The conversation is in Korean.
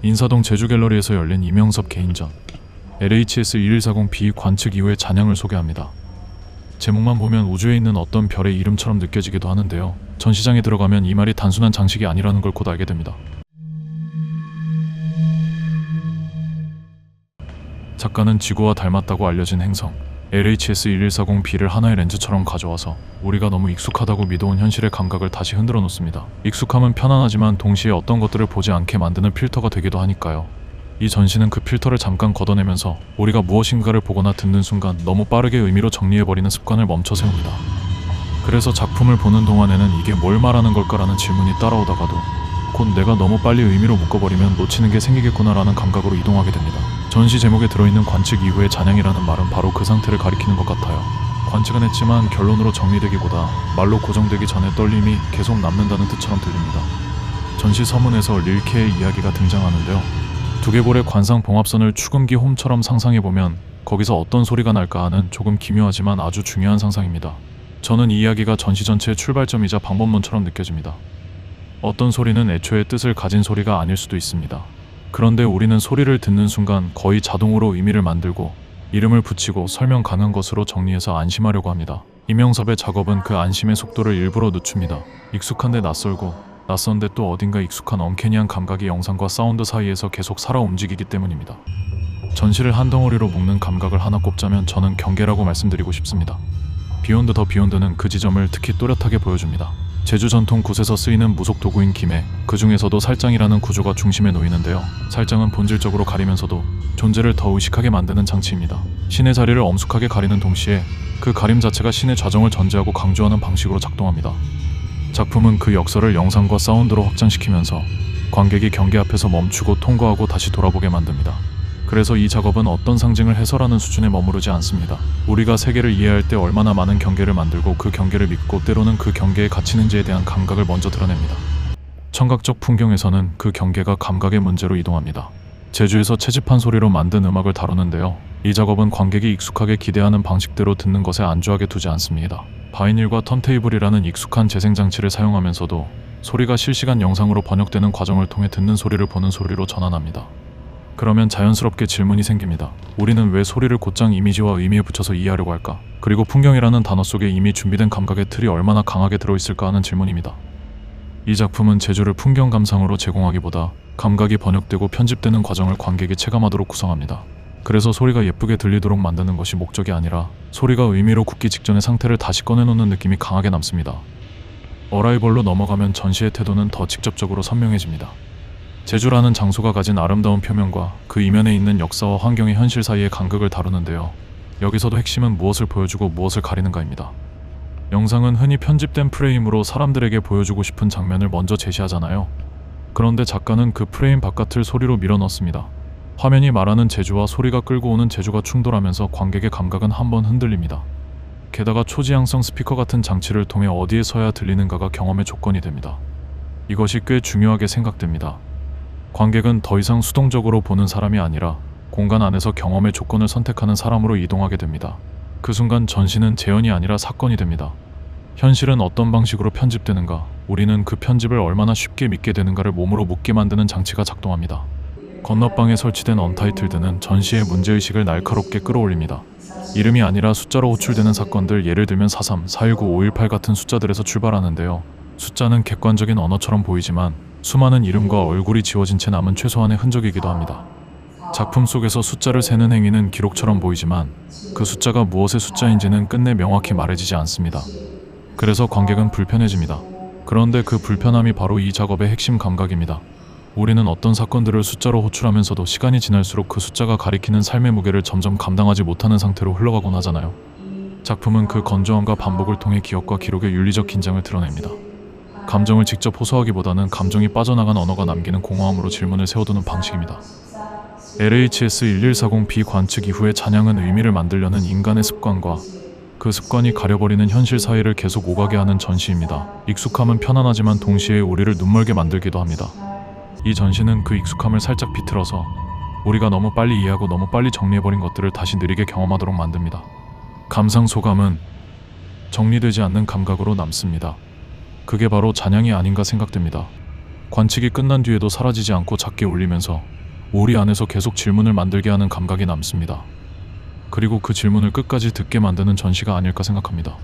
인사동 제주갤러리에서 열린 이명섭 개인전 LHS-2140B 관측 이후의 잔향을 소개합니다. 제목만 보면 우주에 있는 어떤 별의 이름처럼 느껴지기도 하는데요. 전시장에 들어가면 이 말이 단순한 장식이 아니라는 걸 곧 알게 됩니다. 작가는 지구와 닮았다고 알려진 행성 LHS-2140B를 하나의 렌즈처럼 가져와서 우리가 너무 익숙하다고 믿어온 현실의 감각을 다시 흔들어 놓습니다. 익숙함은 편안하지만 동시에 어떤 것들을 보지 않게 만드는 필터가 되기도 하니까요. 이 전시는 그 필터를 잠깐 걷어내면서 우리가 무엇인가를 보거나 듣는 순간 너무 빠르게 의미로 정리해버리는 습관을 멈춰 세웁니다. 그래서 작품을 보는 동안에는 이게 뭘 말하는 걸까라는 질문이 따라오다가도 곧 내가 너무 빨리 의미로 묶어버리면 놓치는 게 생기겠구나라는 감각으로 이동하게 됩니다. 전시 제목에 들어있는 관측 이후의 잔향이라는 말은 바로 그 상태를 가리키는 것 같아요. 관측은 했지만 결론으로 정리되기보다 말로 고정되기 전에 떨림이 계속 남는다는 뜻처럼 들립니다. 전시 서문에서 릴케의 이야기가 등장하는데요. 두개골의 관상 봉합선을 축음기 홈처럼 상상해보면 거기서 어떤 소리가 날까 하는 조금 기묘하지만 아주 중요한 상상입니다. 저는 이 이야기가 전시 전체의 출발점이자 방법론처럼 느껴집니다. 어떤 소리는 애초에 뜻을 가진 소리가 아닐 수도 있습니다. 그런데 우리는 소리를 듣는 순간 거의 자동으로 의미를 만들고 이름을 붙이고 설명 가능한 것으로 정리해서 안심하려고 합니다. 이명섭의 작업은 그 안심의 속도를 일부러 늦춥니다. 익숙한데 낯설고 낯선데 또 어딘가 익숙한 언캐니한 감각이 영상과 사운드 사이에서 계속 살아 움직이기 때문입니다. 전시를 한 덩어리로 묶는 감각을 하나 꼽자면 저는 경계라고 말씀드리고 싶습니다. 비욘드 더 비욘드는 그 지점을 특히 또렷하게 보여줍니다. 제주 전통 굿에서 쓰이는 무속 도구인 김에 그 중에서도 살장이라는 구조가 중심에 놓이는데요. 살장은 본질적으로 가리면서도 존재를 더 의식하게 만드는 장치입니다. 신의 자리를 엄숙하게 가리는 동시에 그 가림 자체가 신의 좌정을 전제하고 강조하는 방식으로 작동합니다. 작품은 그 역설을 영상과 사운드로 확장시키면서 관객이 경계 앞에서 멈추고 통과하고 다시 돌아보게 만듭니다. 그래서 이 작업은 어떤 상징을 해설하는 수준에 머무르지 않습니다. 우리가 세계를 이해할 때 얼마나 많은 경계를 만들고 그 경계를 믿고 때로는 그 경계에 갇히는지에 대한 감각을 먼저 드러냅니다. 청각적 풍경에서는 그 경계가 감각의 문제로 이동합니다. 제주에서 채집한 소리로 만든 음악을 다루는데요. 이 작업은 관객이 익숙하게 기대하는 방식대로 듣는 것에 안주하게 두지 않습니다. 바이닐과 턴테이블이라는 익숙한 재생장치를 사용하면서도 소리가 실시간 영상으로 번역되는 과정을 통해 듣는 소리를 보는 소리로 전환합니다. 그러면 자연스럽게 질문이 생깁니다. 우리는 왜 소리를 곧장 이미지와 의미에 붙여서 이해하려고 할까? 그리고 풍경이라는 단어 속에 이미 준비된 감각의 틀이 얼마나 강하게 들어있을까 하는 질문입니다. 이 작품은 제주를 풍경 감상으로 제공하기보다 감각이 번역되고 편집되는 과정을 관객이 체감하도록 구성합니다. 그래서 소리가 예쁘게 들리도록 만드는 것이 목적이 아니라 소리가 의미로 굳기 직전의 상태를 다시 꺼내놓는 느낌이 강하게 남습니다. 어라이벌로 넘어가면 전시의 태도는 더 직접적으로 선명해집니다. 제주라는 장소가 가진 아름다운 표면과 그 이면에 있는 역사와 환경의 현실 사이의 간극을 다루는데요. 여기서도 핵심은 무엇을 보여주고 무엇을 가리는가입니다. 영상은 흔히 편집된 프레임으로 사람들에게 보여주고 싶은 장면을 먼저 제시하잖아요. 그런데 작가는 그 프레임 바깥을 소리로 밀어넣습니다. 화면이 말하는 제주와 소리가 끌고 오는 제주가 충돌하면서 관객의 감각은 한번 흔들립니다. 게다가 초지향성 스피커 같은 장치를 통해 어디에 서야 들리는가가 경험의 조건이 됩니다. 이것이 꽤 중요하게 생각됩니다. 관객은 더 이상 수동적으로 보는 사람이 아니라 공간 안에서 경험의 조건을 선택하는 사람으로 이동하게 됩니다. 그 순간 전시는 재현이 아니라 사건이 됩니다. 현실은 어떤 방식으로 편집되는가, 우리는 그 편집을 얼마나 쉽게 믿게 되는가를 몸으로 묻게 만드는 장치가 작동합니다. 건너방에 설치된 언타이틀드는 전시의 문제의식을 날카롭게 끌어올립니다. 이름이 아니라 숫자로 호출되는 사건들, 예를 들면 43, 419, 518 같은 숫자들에서 출발하는데요. 숫자는 객관적인 언어처럼 보이지만 수많은 이름과 얼굴이 지워진 채 남은 최소한의 흔적이기도 합니다. 작품 속에서 숫자를 세는 행위는 기록처럼 보이지만 그 숫자가 무엇의 숫자인지는 끝내 명확히 말해지지 않습니다. 그래서 관객은 불편해집니다. 그런데 그 불편함이 바로 이 작업의 핵심 감각입니다. 우리는 어떤 사건들을 숫자로 호출하면서도 시간이 지날수록 그 숫자가 가리키는 삶의 무게를 점점 감당하지 못하는 상태로 흘러가곤 하잖아요. 작품은 그 건조함과 반복을 통해 기억과 기록의 윤리적 긴장을 드러냅니다. 감정을 직접 호소하기보다는 감정이 빠져나간 언어가 남기는 공허함으로 질문을 세워두는 방식입니다. LHS-1140B 관측 이후의 잔향은 의미를 만들려는 인간의 습관과 그 습관이 가려버리는 현실 사이를 계속 오가게 하는 전시입니다. 익숙함은 편안하지만 동시에 우리를 눈멀게 만들기도 합니다. 이 전시는 그 익숙함을 살짝 비틀어서 우리가 너무 빨리 이해하고 너무 빨리 정리해버린 것들을 다시 느리게 경험하도록 만듭니다. 감상 소감은 정리되지 않는 감각으로 남습니다. 그게 바로 잔향이 아닌가 생각됩니다. 관측이 끝난 뒤에도 사라지지 않고 작게 울리면서 우리 안에서 계속 질문을 만들게 하는 감각이 남습니다. 그리고 그 질문을 끝까지 듣게 만드는 전시가 아닐까 생각합니다.